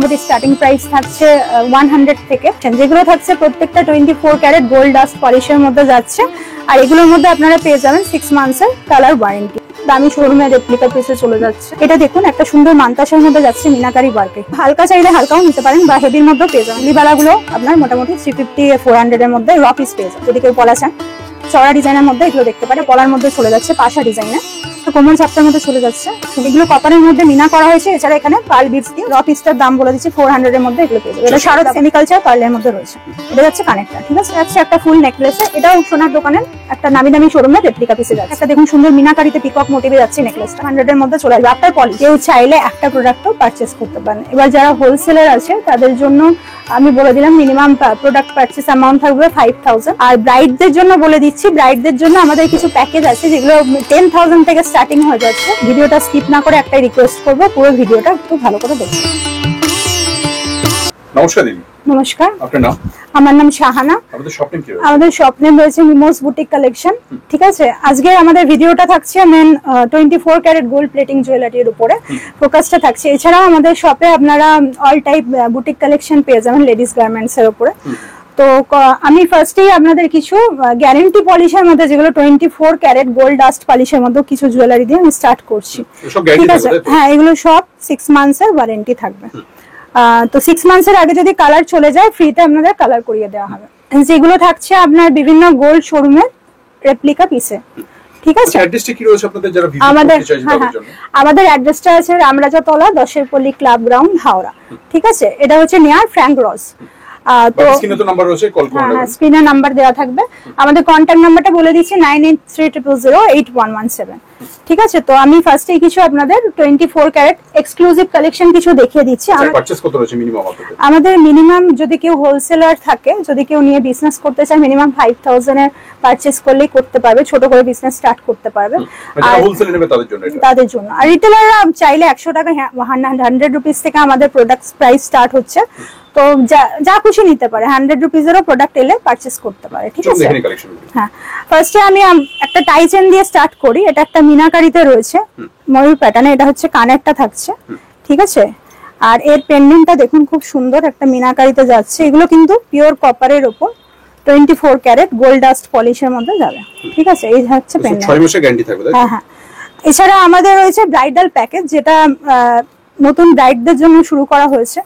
মোটামুটি starting price থাকছে 100 থেকে, যেগুলো থাকছে প্রত্যেকটা 24 ক্যারেট গোল্ড ডাস্ট পলিশের মধ্যে যাচ্ছে। আর এগুলোর মধ্যে আপনারা পেয়ে যাবেন 6 মান্থসের কালার ওয়ারেন্টি। দামি শোরুমের রেপ্লিকা পিসে চলে যাচ্ছে। এটা দেখুন একটা সুন্দর মান্তাসার মধ্যে যাচ্ছে মিনাকারি ওয়ার্কে। হালকা চাইলে হালকাও নিতে পারেন বা হেভির মধ্যেও পেয়ে যাবেন। লিবালাগুলো আপনার মোটামুটি 350-400 এর মধ্যে র পিস পেয়ে যাবেন। যদি কেউ পলা চান চড়া ডিজাইনের মধ্যে এগুলো দেখতে পারে। পলার মধ্যে চলে যাচ্ছে পাশা ডিজাইনের, কোমল চাপটার মধ্যে চলে যাচ্ছে। এগুলো কপারের মধ্যে মিনা করা হয়েছে। এছাড়া এখানে পার্ল বিটস দিয়ে র পিসটার দাম বলে দিচ্ছি 400 এর মধ্যে এগুলো পেয়ে যাবে। এটা সারা সেমিকালচার পার্লের মধ্যে রয়েছে। এটা যাচ্ছে কানেক্টটা, ঠিক আছে। যাচ্ছে একটা ফুল নেকলেস, এটাও সোনার দোকানের একটা নামি দামি শোরুমের রেপ্লিকা পিসে যাচ্ছে। একটা দেখুন সুন্দর মিনাকারিতে পিকক মোটিভে যাচ্ছে নেকলেসটা, 100 এর মধ্যে চলে আসবে। আফটার পলিশ কেউ চাইলে একটা প্রোডাক্টও পারচেস করতে পারেন। এবার যারা হোলসেলার আছে তাদের জন্য আমি বলে দিলাম মিনিমাম প্রোডাক্ট পারচেস অ্যামাউন্ট থাকবে 5000। আর ব্রাইডদের জন্য বলে দিচ্ছি, ব্রাইডদের জন্য আমাদের কিছু প্যাকেজ আছে যেগুলো 10,000 থেকে স্টার্টিং হয়ে যাচ্ছে। ভিডিওটা স্কিপ না করে একটাই রিকোয়েস্ট করবো, পুরো ভিডিওটা একটু ভালো করে দেখুন। নমস্কার দিদি। নমস্কার, আপনার নাম? আমার নাম শাহানা। আমাদের শপ নেম রয়েছে মিমোস বুটিক কালেকশন, ঠিক আছে। আজকে আমাদের ভিডিওটা থাকছে মেন 24 ক্যারেট গোল্ড প্লেটিং জুয়েলারির উপরে ফোকাসটা থাকছে। এছাড়াও আমাদের শপে আপনারা অল টাইপ বুটিক কালেকশন পেয়ে যাবেন লেডিস গার্মেন্টস এর উপরে। তো আমি ফার্স্টেই আপনাদের কিছু গ্যারান্টি পলিশের মধ্যে যেগুলো 24 ক্যারেট গোল্ড ডাস্ট পলিশের মধ্যে কিছু জুয়েলারি দিয়ে আমি স্টার্ট করছি, ঠিক আছে। হ্যাঁ, এগুলো সব 6 মান্থসের ওয়ারেন্টি থাকবে। তো 6 মান্থসের আগে যদি কালার চলে যায় ফ্রিতে আপনাদের কালার করিয়ে দেওয়া হবে। যেগুলো থাকছে আপনার বিভিন্ন গোল্ড শোরুমের রেপ্লিকা পিসে, ঠিক আছে। অ্যাড্রেসটা কি রয়েছে আপনাদের যারা ভিজিট করতে চাইছেন তাদের জন্য? আমাদের অ্যাড্রেসটা আছে রামরাজাতলা 10 পল্লী ক্লাব গ্রাউন্ড হাওড়া, ঠিক আছে। এটা হচ্ছে নিয়ার ফ্র্যাঙ্ক রস। তো স্ক্রিনে তো নাম্বার রয়েছে, কল করুন। হ্যাঁ, স্ক্রিনে নাম্বার দেওয়া থাকবে। আমাদের কন্টাক্ট নাম্বারটা বলে দিচ্ছি 9830081117, ঠিক আছে। তো আমি ফার্স্টে কিছু আপনাদের 24 ক্যারেট এক্সক্লুসিভ কালেকশন কিছু দেখিয়ে দিচ্ছি। পারচেজ কত রয়েছে মিনিমাম আপনাদের? আমাদের মিনিমাম যদি কেউ হোলসেলার থাকে, যদি কেউ নিয়ে বিজনেস করতে চায়, মিনিমাম 5000 এর পারচেজ করলেই করতে পারবে, ছোট করে বিজনেস স্টার্ট করতে পারবে। আর হোলসেল নেবে তাদের জন্য। আর রিটেলাররা চাইলে 100 টাকা 100 রুপিস থেকে আমাদের প্রোডাক্ট প্রাইস স্টার্ট হচ্ছে। তো যা খুশি নিতে পারে, 100 রুপিসেরও প্রোডাক্ট এলে পারচেজ করতে পারে, ঠিক আছে। হ্যাঁ, ফার্স্টে আমি একটা টাই চেন দিয়ে স্টার্ট করি। এটা একটা মিনাকারিতে রয়েছে ময়ূর প্যাটার্নে। এটা হচ্ছে কানেরটা থাকছে, ঠিক আছে। আর এর পেন্ডেন্টটা দেখুন খুব সুন্দর একটা মিনাকারিতে যাচ্ছে। এগুলো কিন্তু পিওর কপারের উপর 24 ক্যারেট গোল্ড ডাস্ট পলিশের মধ্যে যাবে, ঠিক আছে। এই হচ্ছে পেন্ডেন্ট, 6 মাসের গ্যারান্টি থাকবে। হ্যাঁ। এছাড়া আমাদের রয়েছে ব্রাইডাল প্যাকেজ, যেটা নতুন ব্রাইডদের জন্য শুরু করা হয়েছে,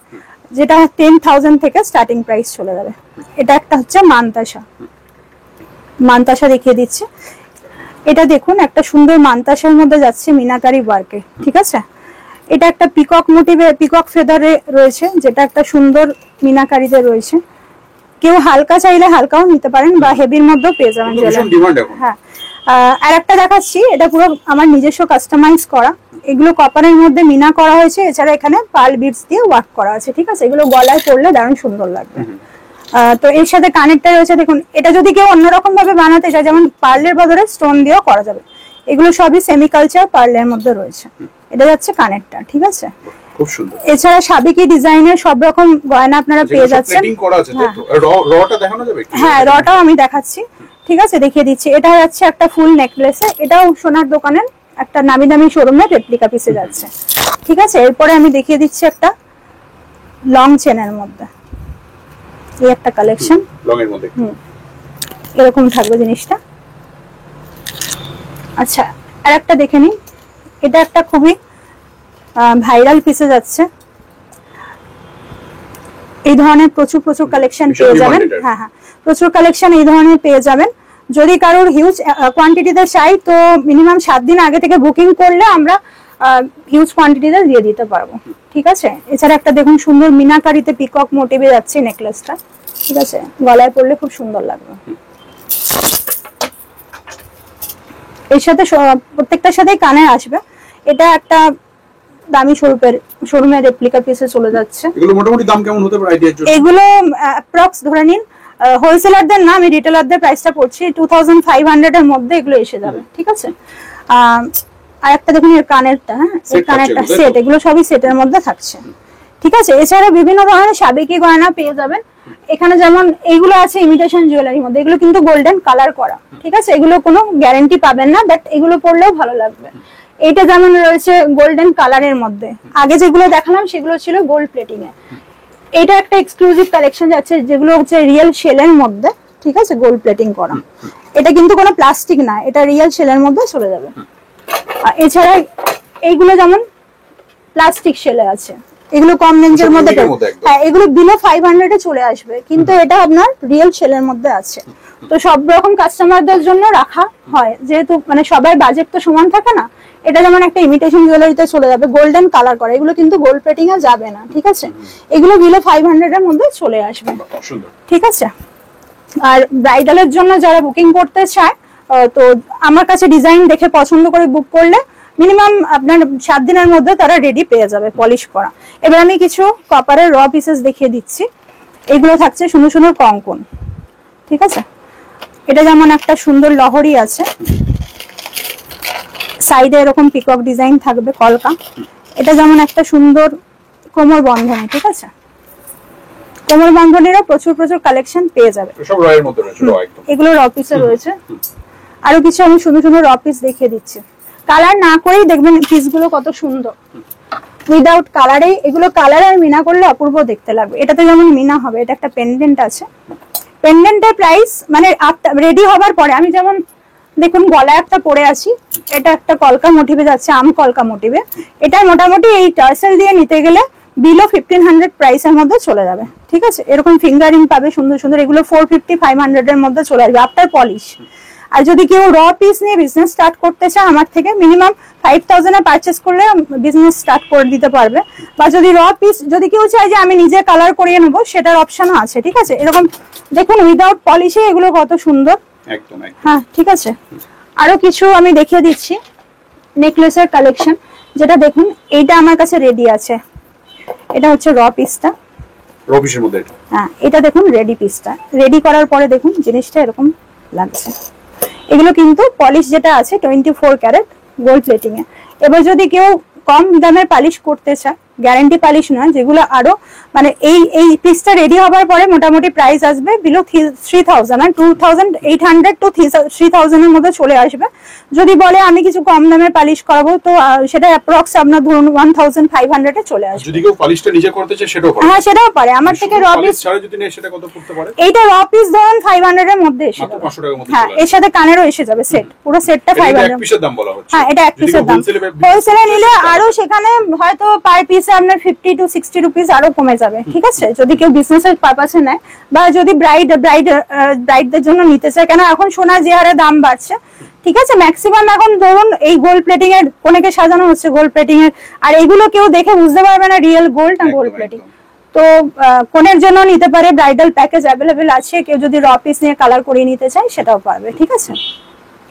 যেটা 10,000 থেকে স্টার্টিং প্রাইস চলে যাবে। এটা একটা হচ্ছে মান্তাসা দেখিয়ে দিচ্ছি। এটা দেখুন একটা সুন্দর মান্তাসার মধ্যে যাচ্ছে মিনাকারি ওয়ার্কে, ঠিক আছে। এটা একটা পিকক মোটিভে পিকক ফেদারে রয়েছে, যেটা একটা সুন্দর মিনাকারিতে রয়েছে। কেউ হালকা চাইলে হালকাও নিতে পারেন বা হেভির মধ্যেও পেয়ে যাবেন। হ্যাঁ, আর একটা দেখাচ্ছি, এটা পুরো আমার নিজস্ব কাস্টমাইজ করা। এগুলো কপারের মধ্যে মিনা করা হয়েছে। এছাড়া এখানে পার্ল বিটস দিয়ে ওয়ার্ক করা আছে, ঠিক আছে। এগুলো গলায় পরলে দারুণ সুন্দর লাগবে। তো এর সাথে কানেক্টটা রয়েছে দেখুন। এটা যদি কেউ অন্যরকম ভাবে বানাতে চায়, যেমন পার্লের বদলে স্টোন দিয়েও করা যাবে। এগুলো সবই সেমিকালচার পার্লের মধ্যে রয়েছে। এটা যাচ্ছে কানেক্টটা, ঠিক আছে। খুব সুন্দর। এছাড়া সাবেকি ডিজাইনের সব রকম গয়না আপনারা পেয়ে যাচ্ছেন। রটা দেখানো যাবে? হ্যাঁ, রটাও আমি দেখাচ্ছি, ঠিক আছে, দেখিয়ে দিচ্ছি। এটা যাচ্ছে একটা ফুল নেকলেসে। এটাও সোনার দোকানের একটা নামি দামি শোরুমের রেপ্লিকা পিসে যাচ্ছে, ঠিক আছে। এরপরে আমি দেখিয়ে দিচ্ছি একটা লং চেনের মধ্যে এই একটা কালেকশন, লং এর মধ্যে এরকম থাকবে জিনিসটা। আচ্ছা, আর একটা দেখে নিন। এটা একটা খুবই ভাইরাল পিসে যাচ্ছে। এই ধরনের প্রচুর কালেকশন পেয়ে যাবেন। হ্যাঁ, প্রচুর কালেকশন এই ধরনের পেয়ে যাবেন। যদি কারোর হিউজ কোয়ান্টিটিতে চাই তো মিনিমাম 7 দিন আগে থেকে বুকিং করলে আমরা হিউজ কোয়ান্টিটিতে দিয়ে দিতে পারবো, ঠিক আছে। এছাড়া একটা দেখুন সুন্দর মিনাকারিতে পিকক মোটিভে যাচ্ছে নেকলেসটা, ঠিক আছে। গলায় পরলে খুব সুন্দর লাগবে। এর সাথে প্রত্যেকটার সাথেই কানে আসবে। এটা একটা দামি শোরুমের রেপ্লিকা পিসে চলে যাচ্ছে। এগুলো মোটামুটি দাম কেমন হতে পারে আইডিয়ার জন্য? এগুলো অ্যাপ্রক্স ধরে নিন, হোলসেলারদের না, আমি রিটেলারদের প্রাইসটা পড়ছি 2500 এর মধ্যে এগুলো এসে যাবে, ঠিক আছে। আর একটা দেখুন এর কানেরটা, হ্যাঁ, এই কানেরটা সেট, এগুলো সবই সেটের মধ্যে থাকছে, ঠিক আছে। এছাড়া বিভিন্ন ধরনের সাবেকি গয়না পেয়ে যাবেন। এখানে যেমন এইগুলো আছে ইমিটেশন জুয়েলারির মধ্যে, এগুলো কিন্তু গোল্ডেন কালার করা, ঠিক আছে। এগুলো কোনো গ্যারান্টি পাবেন না, বাট এগুলো পরলেও ভালো লাগবে। এইটা যেমন রয়েছে গোল্ডেন কালারের মধ্যে, আগে যেগুলো দেখালাম সেগুলো ছিল গোল্ড প্লেটিং এ। এটা একটা এক্সক্লুসিভ কালেকশন যাচ্ছে যেগুলো হচ্ছে রিয়েল শেলের মধ্যে, ঠিক আছে, গোল্ড প্লেটিং করা। এটা কিন্তু কোনো প্লাস্টিক না, এটা রিয়েল শেলের মধ্যে চলে যাবে। আর এছাড়া এইগুলো যেমন প্লাস্টিক শেলে আছে, এগুলো কম রেঞ্জের মধ্যে, হ্যাঁ এগুলো বিলো 500 এ চলে আসবে, কিন্তু এটা আপনার রিয়েল শেলের মধ্যে আছে। তো সব রকম কাস্টমারদের জন্য রাখা হয়, যেহেতু মানে সবাই বাজেট তো সমান থাকে না। এটা যেমন একটা ইমিটেশন জুয়েলারিতে চলে যাবে, গোল্ডেন কালার করা, এগুলো কিন্তু গোল্ড প্লেটিং এ যাবে না, ঠিক আছে। এগুলো বিলো 500 এর মধ্যে চলে আসবে, ঠিক আছে। আর ব্রাইডালের জন্য যারা বুকিং করতে চায়, তো আমার কাছে ডিজাইন দেখে পছন্দ করে বুক করলে মিনিমাম আপনার 7 দিনের মধ্যে তারা রেডি পেয়ে যাবে পলিশ করা। এবার আমি কিছু কপারের র পিসেস দেখিয়ে দিচ্ছি। এগুলো থাকছে সুন্দর সুন্দর কঙ্কন, ঠিক আছে। এটা যেমন একটা সুন্দর লহরি আছে, সাইডে এরকম পিকক ডিজাইন থাকবে কলকা। এটা যেমন একটা সুন্দর কোমর বন্ধনী, ঠিক আছে। কোমর বন্ধনীরও প্রচুর প্রচুর কালেকশন পেয়ে যাবে, সব রয়ের মধ্যে রয়েছে, র একদম। এগুলো র পিসে রয়েছে। আরো কিছু আমি সুন্দর সুন্দর র পিস দেখিয়ে দিচ্ছি। কালার না করেই দেখবেন পিসগুলো কত সুন্দর, উইদাউট কালারে। এগুলো কালার আর মিনা করলে অপূর্ব দেখতে লাগবে। এটাতে যেমন মিনা হবে, এটা একটা পেন্ডেন্ট আছে। পেন্ডেন্টের প্রাইস মানে রেডি হবার পরে, আমি যেমন দেখুন গলায় একটা পরে আছি, এটা একটা কলকা মোটিভে যাচ্ছে, আম কলকা মোটিভে। এটা মোটামুটি এই টার্সেল দিয়ে নিতে গেলে বিলো 1500 প্রাইসের মধ্যে চলে যাবে, ঠিক আছে। এরকম ফিঙ্গারিং পাবে সুন্দর সুন্দর, এগুলো 450-500 এর মধ্যে চলে আসবে আফটার পলিশ। আর যদি কেউ র পিস নিয়ে বিজনেস স্টার্ট করতে চায় আমার থেকে, মিনিমাম 5000 এ পারচেজ করলে বিজনেস স্টার্ট করে দিতে পারবে। বা যদি র পিস যদি কেউ চায় যে আমি নিজে কালার করিয়ে নেবো, সেটার অপশনও আছে, ঠিক আছে। এরকম দেখুন উইদাউট পলিশে এগুলো কত সুন্দর, একদম। হ্যাঁ, ঠিক আছে। আরো কিছু আমি দেখিয়ে দিচ্ছি নেকলেসের কালেকশন, যেটা দেখুন এইটা আমার কাছে রেডি আছে। এটা হচ্ছে র পিসটা, র পিসের মধ্যে। হ্যাঁ, এটা দেখুন রেডি পিসটা। রেডি করার পরে দেখুন জিনিসটা এরকম লাগছে। এগুলো কিন্তু পলিশ যেটা আছে 24 ক্যারেট গোল্ড প্লেটিং এ। এবার যদি কেউ কম দামের পলিশ করতে চায়, গ্যারান্টি পলিশ নয়, যেগুলো আরো মানে এই পিসটা রেডি হবার পরে মোটামুটি প্রাইস আসবে বিলো 3000 আর 2800 টু 3000 এর মধ্যে চলে আসবে। যদি বলে আমি কিছু কম দামের পলিশ করাবো, তো সেটা অ্যাপ্রক্স আপনার ধরুন 1500 এ চলে আসবে। যদি কেউ পলিশটা নিজে করতে চায় সেটাও পারে, হ্যাঁ সেটাও পারে। আমার থেকে র পিস ছাড়া যদি নেয় সেটা কত পড়তে পারে? এইটা র পিস ধরুন 500 এর মধ্যে এসে যাবে, 500 টাকার মধ্যে। হ্যাঁ, এর সাথে কানেরও এসে যাবে সেট, পুরো সেটটা 500। এক পিসের দাম বলা হচ্ছে, হ্যাঁ এটা এক পিসের দাম। হোলসেলে নিলে আরো সেখানে হয়তো পার পিসে আপনার 50 to 60 রুপিস আরো কমে যাবে, ঠিক আছে, যদি কেউ বিজনেসের পারপাসে নেয় বা যদি ব্রাইডদের জন্য নিতে চায়। কেন এখন সোনা যে হারে দাম বাড়ছে, ঠিক আছে, ম্যাক্সিমাম এখন ধরুন এই গোল্ড প্লেটিং এর অনেকে সাজানো হচ্ছে গোল্ড প্লেটিং এর, আর এগুলো কেউ দেখে বুঝতে পারবে না রিয়েল গোল্ড না গোল্ড প্লেটিং। তো কোনের জন্য নিতে পারে, ব্রাইডাল প্যাকেজ অ্যাভেলেবেল আছে। কেউ যদি র পিস নিয়ে কালার করিয়ে নিতে চায় সেটাও পারবে, ঠিক আছে।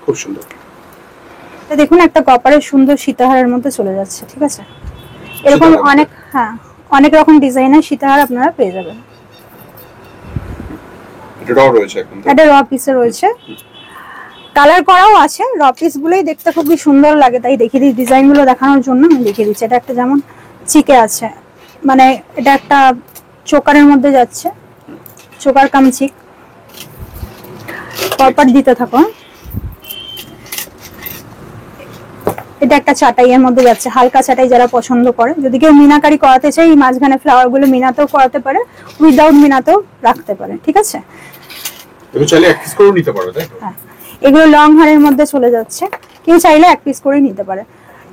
খুব সুন্দর। দেখুন একটা কপারের সুন্দর সীতাহারের মধ্যে চলে যাচ্ছে, ঠিক আছে। এরকম অনেক, হ্যাঁ, অনেক রকম ডিজাইনের সীতাহার আপনারা পেয়ে যাবেন। এটাও রয়েছে এখন, এটা র পিসে রয়েছে, কালার করাও আছে। র পিস গুলোই দেখতে খুবই সুন্দর লাগে, তাই দেখিয়ে দিই ডিজাইন গুলো দেখানোর জন্য আমি দেখিয়ে দিচ্ছি। এটা একটা যেমন চিকে আছে, মানে এটা একটা চোকারের মধ্যে যাচ্ছে, চোকার কাম চিক, পরপর দিতে থাকো। এটা একটা চাটাইয়ের মধ্যে যাচ্ছে, হালকা চাটাই যারা পছন্দ করে। যদি কেউ মিনাকারি করাতে চায়, এই মাঝখানে ফ্লাওয়ার গুলো মিনাতেও করাতে পারে, উইদাউট মিনাতেও রাখতে পারে, ঠিক আছে। এগুলো চাইলে এক পিস করে নিতে পারবে, তাই তো? হ্যাঁ, এগুলো লং হারের মধ্যে চলে যাচ্ছে, কেউ চাইলে এক পিস করে নিতে পারে।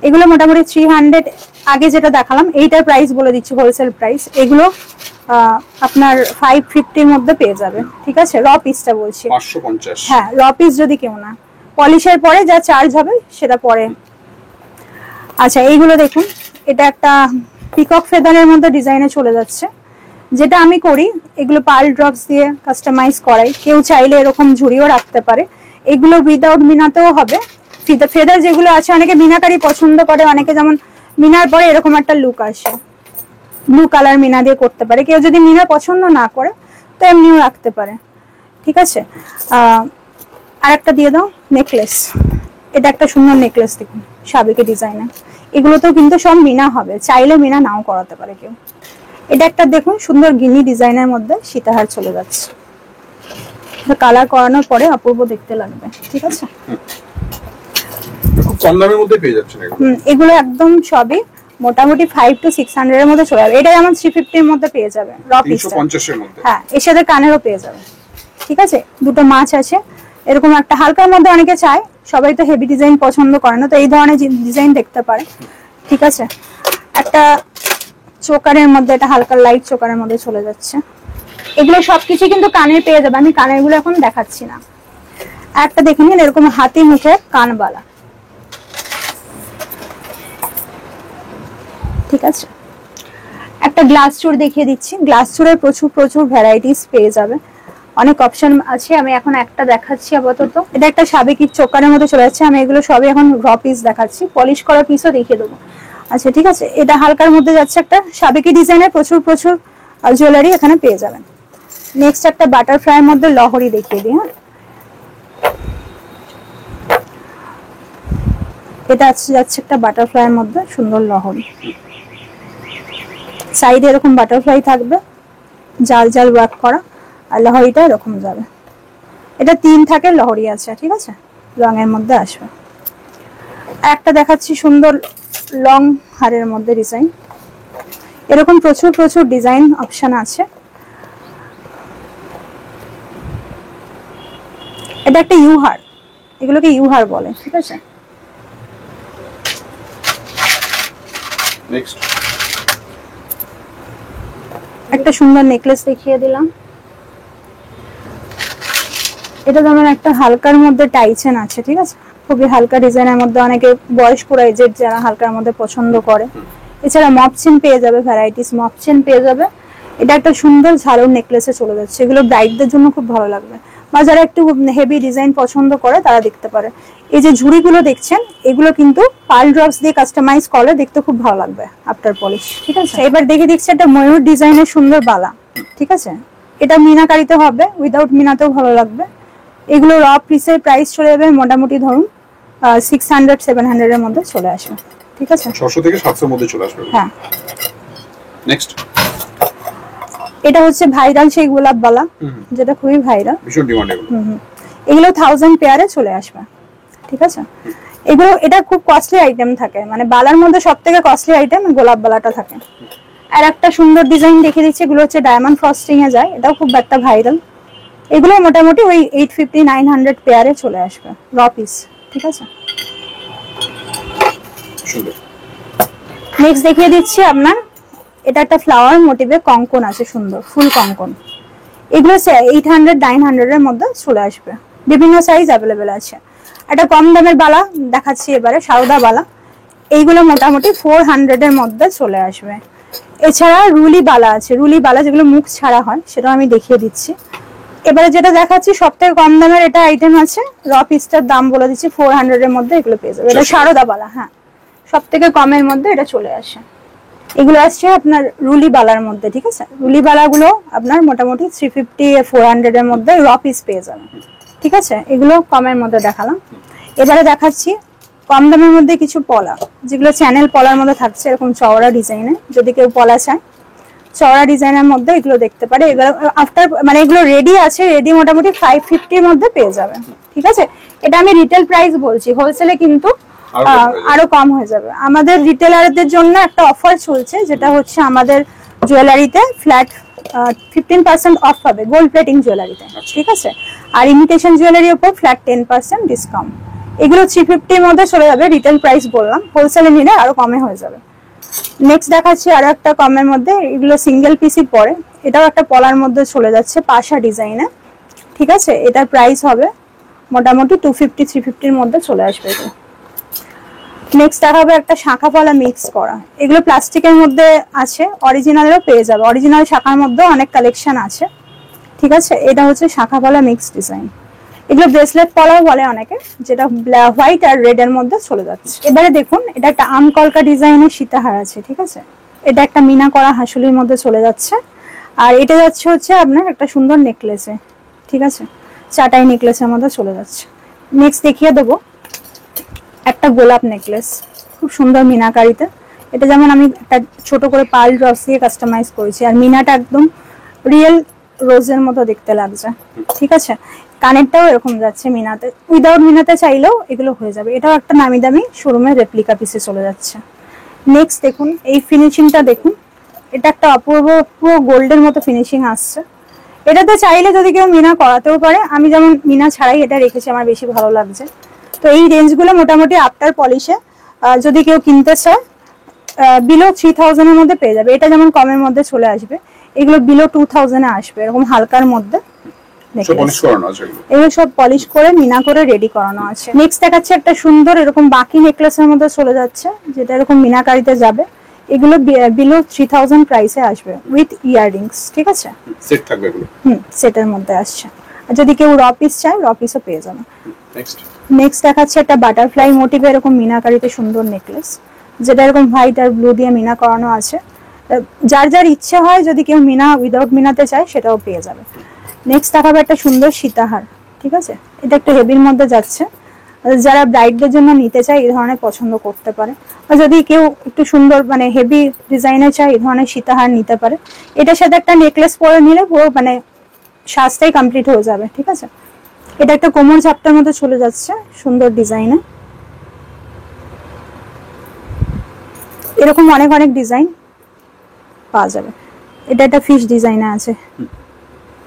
এগুলো মোটামুটি 300, আগে যেটা দেখালাম এইটার প্রাইস বলে দিচ্ছি, হোলসেল প্রাইস। এগুলো আপনার 550 এর মধ্যে পেয়ে যাবে, ঠিক আছে। র পিসটা বলছি 550, হ্যাঁ, র পিস যদি কেউ না, পলিশের পরে যা চার্জ হবে সেটা পরে। আচ্ছা, এইগুলো দেখুন, এটা একটা পিকক ফেদারের মধ্যে ডিজাইনে চলে যাচ্ছে, যেটা আমি করি। এগুলো পার্ল ড্রপস দিয়ে কাস্টমাইজ করাই, কেউ চাইলে এরকম ঝুড়িও রাখতে পারে। এগুলো উইদাউট মিনাতেও হবে। ফেদার যেগুলো আছে, অনেকে মিনাকারি পছন্দ করে, অনেকে যেমন মিনার পরে এরকম একটা লুক আসে, ব্লু কালার মিনা দিয়ে করতে পারে। কেউ যদি মিনা পছন্দ না করে তো এমনিও রাখতে পারে, ঠিক আছে। আর একটা দিয়ে দাও নেকলেস, এটা একটা সুন্দর নেকলেস দেখুন, সাবেকি ডিজাইনার। এগুলোতেও কিন্তু সব মিনা হবে, চাইলে মিনা নাও করাতে পারে কেউ। এটা একটা দেখুন সুন্দর গিনি ডিজাইনের মধ্যে সীতাহার চলে যাচ্ছে, কালার করানোর পরে অপূর্ব দেখতে লাগবে, ঠিক আছে। কম দামের মধ্যে পেয়ে যাচ্ছেন এগুলো। এগুলো একদম সবই মোটামুটি 5 to 600 এর মধ্যে চলে যাবে। এটা যেমন 350 এর মধ্যে পেয়ে যাবে র পিস, 350 এর মধ্যে। হ্যাঁ, এর সাথে কানেরও পেয়ে যাবে। ঠিক আছে, দুটো মাছ আছে, এরকম একটা হালকার মধ্যে অনেকে চায়, সবাই তো হেভি ডিজাইন পছন্দ করে না, তো এই ধরনের ডিজাইন দেখতে পারে। ঠিক আছে, একটা চোকারের মধ্যে, এটা হালকা লাইট চোকারের মধ্যে চলে যাচ্ছে। এগুলো সবকিছু কিন্তু কানের পেয়ে যাবে, আমি কানের গুলো এখন দেখাচ্ছি না। একটা দেখে নিন, এরকম হাতি মুখে কানবালা। ঠিক আছে, একটা গ্লাস চুর দেখিয়ে দিচ্ছি। গ্লাস চুরের প্রচুর প্রচুর ভ্যারাইটিস পেয়ে যাবে, অনেক অপশন আছে। আমি এখন একটা দেখাচ্ছি আপাতত। এটা একটা সাবেকি চোকারের মধ্যে চলে যাচ্ছে। আমি এগুলো সবই এখন র পিস দেখাচ্ছি, পলিশ করা পিসও দেখিয়ে দেবো। আচ্ছা ঠিক আছে, এটা হালকার মধ্যে যাচ্ছে, একটা সাবেকি ডিজাইনের প্রচুর প্রচুর জুয়েলারি এখানে পেয়ে যাবেন। নেক্সট একটা বাটারফ্লাইয়ের মধ্যে লহরি দেখিয়ে দিই। হ্যাঁ, এটা যাচ্ছে একটা বাটারফ্লাইয়ের মধ্যে সুন্দর লহরি, সাইডে এরকম বাটারফ্লাই থাকবে, জাল জাল ওয়ার্ক করা, আর লহরিটা এরকম যাবে। এটা 3 থাকে লহরি আছে। ঠিক আছে, রঙের মধ্যে আসবে। একটা দেখাচ্ছি সুন্দর লং হারের মধ্যে ডিজাইন, এরকম প্রচুর প্রচুর ডিজাইন অপশন আছে। এটা একটা ইউ হার, এগুলোকে ইউ হার বলে। ঠিক আছে, নেক্সট একটা সুন্দর নেকলেস দেখিয়ে দিলাম। এটা যেমন একটা হালকার মধ্যে টাইচেন আছে। ঠিক আছে, খুবই হালকা ডিজাইনের মধ্যে, অনেকে বয়স্ক এজেড যারা হালকার মধ্যে পছন্দ করে। এছাড়া মপ চেন পেয়ে যাবে, ভ্যারাইটিস মপ চেন পেয়ে যাবে। এটা একটা সুন্দর ঝালর নেকলেসে চলে যাচ্ছে, এগুলো ব্রাইডদের জন্য খুব ভালো লাগবে, বা যারা একটু হেভি ডিজাইন পছন্দ করে তারা দেখতে পারে। এই যে ঝুড়িগুলো দেখছেন, এগুলো কিন্তু পার্ল ড্রপস দিয়ে কাস্টমাইজ করলে দেখতে খুব ভালো লাগবে আফটার পলিশ। ঠিক আছে, এবার দেখে দিচ্ছি একটা ময়ূর ডিজাইনের সুন্দর বালা। ঠিক আছে, এটা মিনাকারিতে হবে, উইদাউট মিনাতেও ভালো লাগবে। এগুলো র পিসের প্রাইস চলে যাবে মোটামুটি ধরুন 600-700 এর মধ্যে চলে আসবে। ঠিক আছে, 600 থেকে 700 এর মধ্যে চলে আসবে। হ্যাঁ। নেক্সট এটা হচ্ছে ভাইরাল সেই গোলাপ বালা, যেটা খুবই ভাইরাল, ভীষণ ডিমান্ড এগুলো। এগুলো 1000 পেয়ারে চলে আসবে। ঠিক আছে, এগুলো এটা খুব কস্টলি আইটেম থাকে, মানে বালার মধ্যে সবথেকে কস্টলি আইটেম গোলাপ বালাটা থাকে। আর একটা সুন্দর ডিজাইন দেখিয়ে দিচ্ছি, এগুলো হচ্ছে ডায়মন্ড ফ্রস্টিং এ যায়, এটাও খুব একটা ভাইরাল। এগুলো মোটামুটি ওই 850-900 পেয়ারে চলে আসবে র পিস। ঠিক আছে, সুন্দর। নেক্সট দেখিয়ে দিচ্ছি আপনার, এটা একটা ফ্লাওয়ার মোটিভে কঙ্কন আছে, সুন্দর ফুল কঙ্কন। এগুলো 800-900 এর মধ্যে চলে আসবে, বিভিন্ন সাইজ অ্যাভেলেবেল আছে। একটা কম দামের বালা দেখাচ্ছি এবারে, সারদা বালা। এইগুলো মোটামুটি 400 এর মধ্যে চলে আসবে। এছাড়া রুলি বালা আছে, রুলি বালা যেগুলো মুখ ছাড়া হয়, সেটাও আমি দেখিয়ে দিচ্ছি। এবারে যেটা দেখাচ্ছি সবথেকে কম দামের এটা আইটেম আছে, র পিসটার দাম বলে দিচ্ছি 400 এর মধ্যে এগুলো পেয়ে যাবে। এটা সারদা বালা, হ্যাঁ, সবথেকে কমের মধ্যে এটা চলে আসে। এগুলো আসছে আপনার রুলি বালার মধ্যে। ঠিক আছে, রুলি বালাগুলো আপনার মোটামুটি 350-400 এর মধ্যে র পিস পেয়ে যাবেন। ঠিক আছে, এগুলো কমের মধ্যে দেখালাম। এবারে দেখাচ্ছি কম দামের মধ্যে কিছু পলা, যেগুলো চ্যানেল পলার মধ্যে থাকছে, এরকম চওড়া ডিজাইনে। যদি কেউ পলা চায় চওড়া ডিজাইনের মধ্যে এগুলো দেখতে পারে। এগুলো আফটার মানে এগুলো রেডি আছে, রেডি মোটামুটি 550 এর মধ্যে পেয়ে যাবে। ঠিক আছে, এটা আমি রিটেল প্রাইস বলছি, হোলসেলে কিন্তু আরো কম হয়ে যাবে। আমাদের রিটেলারদের জন্য একটা অফার চলছে, যেটা হচ্ছে আমাদের জুয়েলারিতে ফ্ল্যাট 15% অফ পাবে গোল্ড প্লেটিং জুয়েলারিতে। ঠিক আছে, আর ইমিটেশন জুয়েলারির উপর ফ্ল্যাট 10% ডিসকাউন্ট। এগুলো 350 এর মধ্যে চলে যাবে, রিটেল প্রাইস বললাম, হোলসেলে নিলে আরো কমে হয়ে যাবে। নেক্সট দেখাচ্ছি আরো একটা কমের মধ্যে, এগুলো সিঙ্গেল পিসি পরে, এটাও একটা পলার মধ্যে চলে যাচ্ছে পাশা ডিজাইনে। ঠিক আছে, এটার প্রাইস হবে মোটামুটি 250-350 এর মধ্যে চলে আসবে। এটা নেক্সট দেখাবো একটা শাখা পলা মিক্স করা, এগুলো প্লাস্টিকের মধ্যে আছে, অরিজিনালেরও পেয়ে যাবে, অরিজিনাল শাখার মধ্যে অনেক কালেকশন আছে। ঠিক আছে, এটা হচ্ছে শাখা পলা মিক্স ডিজাইন, এগুলো ব্রেসলেট পলাও বলে অনেকে, যেটা হোয়াইট আর রেড এর মধ্যে চলে যাচ্ছে। এবারে দেখুন, এটা একটা আমকলকা ডিজাইনের সীতাহার আছে। ঠিক আছে, এটা একটা মিনা করা হাসুলির মধ্যে চলে যাচ্ছে, আর এটা যাচ্ছে হচ্ছে আপনার একটা সুন্দর নেকলেসে। ঠিক আছে, চাটাই নেকলেসের মধ্যে চলে যাচ্ছে। নেক্সট দেখিয়ে দেবো একটা গোলাপ নেকলেস, খুব সুন্দর মিনাকারিতে। এটা যেমন আমি একটা ছোট করে পার্ল ড্রপস দিয়ে কাস্টমাইজ করেছি, আর মিনাটা একদম রিয়েল রোজের মতো দেখতে লাগছে, ঠিক আছে। কানেরটাও এরকম যাচ্ছে মিনাতে, উইদাউট মিনাতে চাইলেও এগুলো হয়ে যাবে। এটাও একটা নামি দামি শোরুমের রেপ্লিকা পিসে চলে যাচ্ছে। নেক্সট দেখুন এই ফিনিশিংটা দেখুন, এটা একটা অপূর্ব পুরো গোল্ডের মতো ফিনিশিং আসছে। এটাতে চাইলে যদি কেউ মিনা করাতেও পারে, আমি যেমন মিনা ছাড়াই এটা রেখেছি, আমার বেশি ভালো লাগছে। তো এই রেঞ্জগুলো মোটামুটি আফটার পলিশে যদি কেউ কিনতে চায় বিলো 3000 এর মধ্যে পেয়ে যাবে। এটা যেমন কমের মধ্যে চলে আসবে, এগুলো বিলো 2000 এ আসবে, এরকম হালকার মধ্যে। এগুলো সব পলিশ করে মিনা করে রেডি করানো আছে। নেক্সট দেখাচ্ছে একটা সুন্দর এরকম বাকি নেকলেসের মধ্যে চলে যাচ্ছে, যেটা এরকম মিনাকারিতে যাবে। এগুলো বিলো 3000 প্রাইসে আসবে উইথ ইয়াররিংস, ঠিক আছে। সেট থাকবে এগুলো, সেটের মধ্যে আসছে। আর যদি কেউ র পিস চায় র পিসও পেয়ে যাবে। নেক্সট দেখাচ্ছে একটা বাটারফ্লাই মোটিভে এরকম মিনাকারিতে সুন্দর নেকলেস, যেটা এরকম হোয়াইট আর ব্লু দিয়ে মিনা করানো আছে। যার যার ইচ্ছে হয় যদি কেউ মিনা উইদাউট মিনাতে চায় সেটাও পেয়ে যাবে। নেক্সট দেখাবো একটা সুন্দর সীতাহার, ঠিক আছে। এটা একটু হেভির মধ্যে যাচ্ছে, যারা ব্রাইডদের জন্য নিতে চায় এই ধরনের পছন্দ করতে পারে। আর যদি কেউ একটু সুন্দর মানে হেভি ডিজাইনে চায় এই ধরনের সীতাহার নিতে পারে। এটার সাথে একটা নেকলেস পরে নিলে পুরো মানে সাজটাই কমপ্লিট হয়ে যাবে, ঠিক আছে। এটা একটা কোমর ঝাপটার মধ্যে চলে যাচ্ছে সুন্দর ডিজাইনে। এরকম অনেক অনেক ডিজাইন পাওয়া যাবে। এটা একটা ফিশ ডিজাইনে আছে।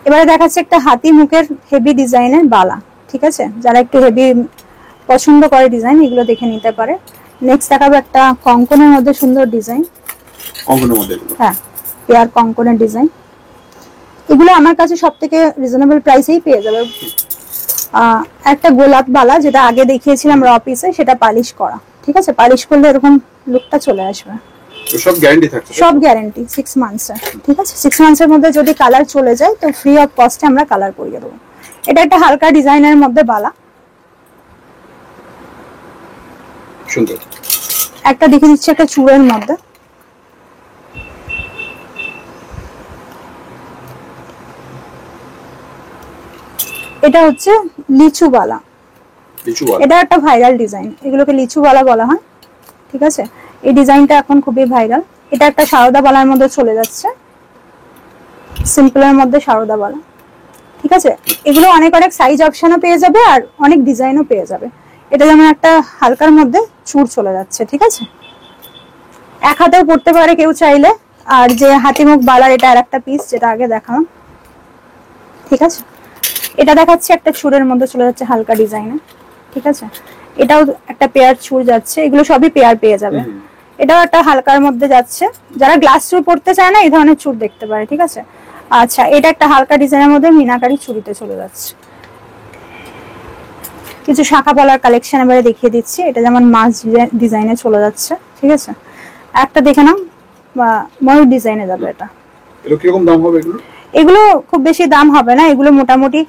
এবারে দেখাচ্ছে একটা হাতি মুখের হেভি ডিজাইনের বালা, ঠিক আছে। যারা একটু হেভি পছন্দ করে ডিজাইন এগুলো দেখে নিতে পারে। নেক্সট দেখাবো একটা কঙ্কনের মধ্যে সুন্দর ডিজাইন, কঙ্কনের মধ্যে, হ্যাঁ পেয়ার কঙ্কনের ডিজাইন। এগুলো আমার কাছে সবথেকে রিজনেবল প্রাইসেই পেয়ে যাবে। একটা গোলাপ বালা যেটা আগে দেখিয়েছিলাম র পিসে, সেটা পালিশ করা, ঠিক আছে। পালিশ করলে এরকম লুকটা চলে আসবে। সব গ্যারান্টি থাকছে, সব গ্যারান্টি 6 মান্থস এর, ঠিক আছে। 6 মান্থস এর মধ্যে যদি কালার চলে যায় তো ফ্রি অফ কস্টে আমরা কালার করিয়ে দেবো। এটা একটা হালকা ডিজাইনের মধ্যে বালা, সুন্দর। একটা দেখে দিচ্ছি একটা চূড়ের মধ্যে, এটা হচ্ছে লিচু বালা। এটা একটা ভাইরাল ডিজাইন, এগুলোকে লিচু বালা বলা হয়, ঠিক আছে। এই ডিজাইনটা এখন খুবই ভাইরাল। এটা একটা সারদা বালার মধ্যে চলে যাচ্ছে, সিম্পলের মধ্যে সারদা বালা, ঠিক আছে। এগুলো অনেক অনেক সাইজ অপশনও পেয়ে যাবে আর অনেক ডিজাইনও পেয়ে যাবে। এটা যেমন একটা হালকার মধ্যে চূড় চলে যাচ্ছে, ঠিক আছে। এক হাতেও পড়তে পারে কেউ চাইলে। আর যে হাতিমুখ বালার এটা আর একটা পিস যেটা আগে দেখালাম, ঠিক আছে। এটা দেখাচ্ছে একটা চূড়ের মধ্যে চলে যাচ্ছে হালকা ডিজাইনে, ঠিক আছে। এটাও একটা পেয়ার চূড় যাচ্ছে, এগুলো সবই পেয়ার পেয়ে যাবে। এটাও একটা হালকার মধ্যে যাচ্ছে, যারা গ্লাস চূড় পড়তে চায় না এই ধরনের চূড় দেখতে পারে, ঠিক আছে। আচ্ছা এটা একটা হালকা ডিজাইনের মধ্যে মিনাকারি চুড়িতে চলে যাচ্ছে। কিছু শাখা পলার কালেকশন এবারে দেখিয়ে দিচ্ছি। এটা যেমন মাছ ডিজাইনে চলে যাচ্ছে, ঠিক আছে। একটা দেখে নাও ময়ূর ডিজাইনে যাবে। এটা এগুলো কিরকম দাম হবে? এগুলো খুব বেশি দাম হবে না, এগুলো মোটামুটি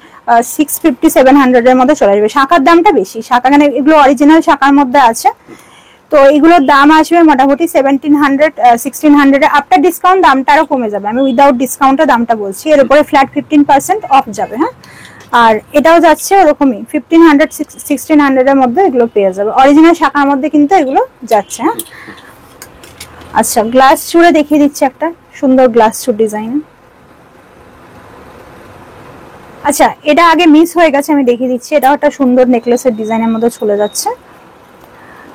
650-700 এর মধ্যে চলে আসবে। শাখার দামটা বেশি, শাখা মানে এগুলো অরিজিনাল শাখার মধ্যে আছে, তো এগুলোর দাম আসবে মোটামুটি 1700-1600 আফটার ডিসকাউন্ট দামটা আরো কমে যাবে। আমি উইদাউট ডিসকাউন্টে দামটা বলছি, এর উপরে ফ্ল্যাট 15% অফ যাবে, হ্যাঁ। আর এটাও যাচ্ছে ওরকমই 1500-1600 এর মধ্যে এগুলো পেয়ে যাবে। অরিজিনাল শাখার মধ্যে কিন্তু এগুলো যাচ্ছে, হ্যাঁ। আচ্ছা গ্লাস চূড়ে দেখিয়ে দিচ্ছি একটা সুন্দর গ্লাস চূড় ডিজাইন। আচ্ছা এটা আগে মিস হয়ে গেছে, আমি দেখিয়ে দিচ্ছি। এটাও একটা সুন্দর নেকলেসের ডিজাইনের মধ্যে চলে যাচ্ছে।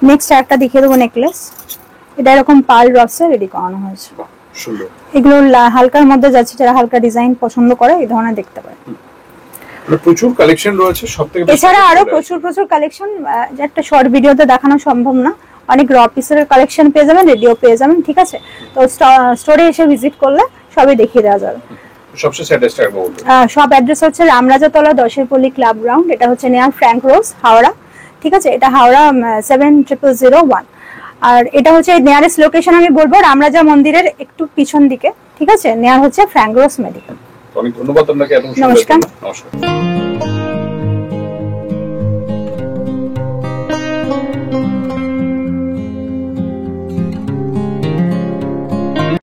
নেক্সট একটা দেখিয়ে দেবো নেকলেস। এটা এরকম পার্ল রসে রেডি করানো হয়েছে, সুন্দর। এগুলো হালকার মধ্যে যাচ্ছে, যারা হালকা ডিজাইন পছন্দ করে এই ধরনের দেখতে পারে। প্রচুর কালেকশন রয়েছে সবথেকে। এছাড়া আরো প্রচুর কালেকশন, যে একটা শর্ট ভিডিওতে দেখানো সম্ভব না। অনেক র পিসের কালেকশন পেয়ে যাবেন, রেডিও পেয়ে যাবেন, ঠিক আছে। তো স্টোরে এসে ভিজিট করলে সবই দেখিয়ে দেওয়া যাবে। সবশেষ অ্যাড্রেসটা একবার বলুন। সব অ্যাড্রেস হচ্ছে রামরাজাতলা 10-পল্লী ক্লাব গ্রাউন্ড। এটা হচ্ছে নিয়ার ফ্র্যাঙ্ক রোজ, হাওড়া, ঠিক আছে। এটা হাওড়া 70001। আর এটা হচ্ছে নিয়ারেস্ট লোকেশন আমি বলবো রামরাজা মন্দিরের একটু পিছন দিকে, ঠিক আছে। নিয়ার হচ্ছে ফ্র্যাঙ্ক রোজ মেডিকেল। অনেক ধন্যবাদ আপনাকে। নমস্কার।